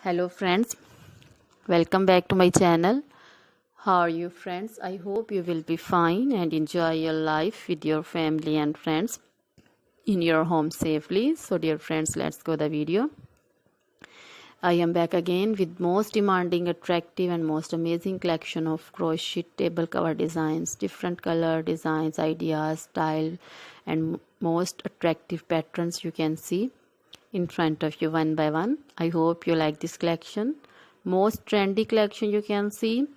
Hello friends, welcome back to my channel. How are you friends? I hope you will be fine and enjoy your life with your family and friends in your home safely. So dear friends, let's go the video. I am back again with most demanding, attractive and most amazing collection of crochet table cover designs, different color designs, ideas, style and most attractive patterns you can see in front of you one by one. I hope you like this collection. Most trendy collection you can see,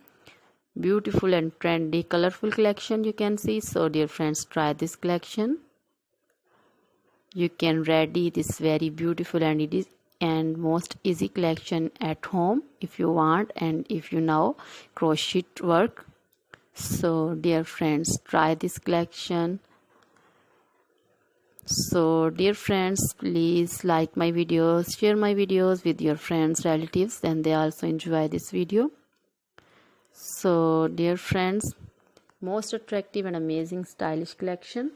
beautiful and trendy colorful collection you can see. So dear friends, try this collection. You can ready this very beautiful and most easy collection at home if you want and if you know crochet work. So dear friends, try this collection. So dear friends, please like my videos, share my videos with your friends, relatives, and they also enjoy this video. So dear friends, most attractive and amazing stylish collection.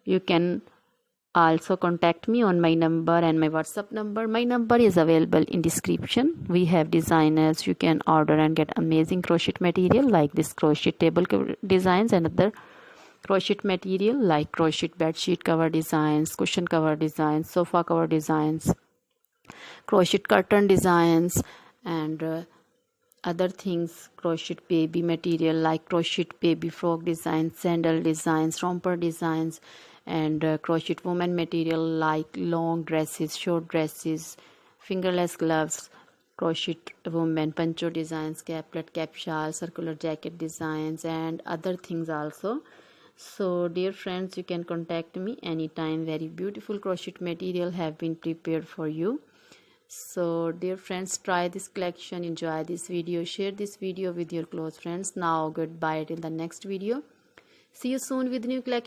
You can also contact me on my number and my WhatsApp number. My number is available in description. We have designers. You can order and get amazing crochet material like this crochet table designs and other crochet material like crochet bedsheet cover designs, cushion cover designs, sofa cover designs, crochet curtain designs and other things, crochet baby material like crochet baby frog designs, sandal designs, romper designs and crochet woman material like long dresses, short dresses, fingerless gloves, crochet woman poncho designs, caplet, cap shawl, circular jacket designs and other things also. So dear friends, you can contact me anytime. Very beautiful crochet material have been prepared for you. So dear friends, try this collection, enjoy this video, share this video with your close friends. Now goodbye till the next video. See you soon with new collection.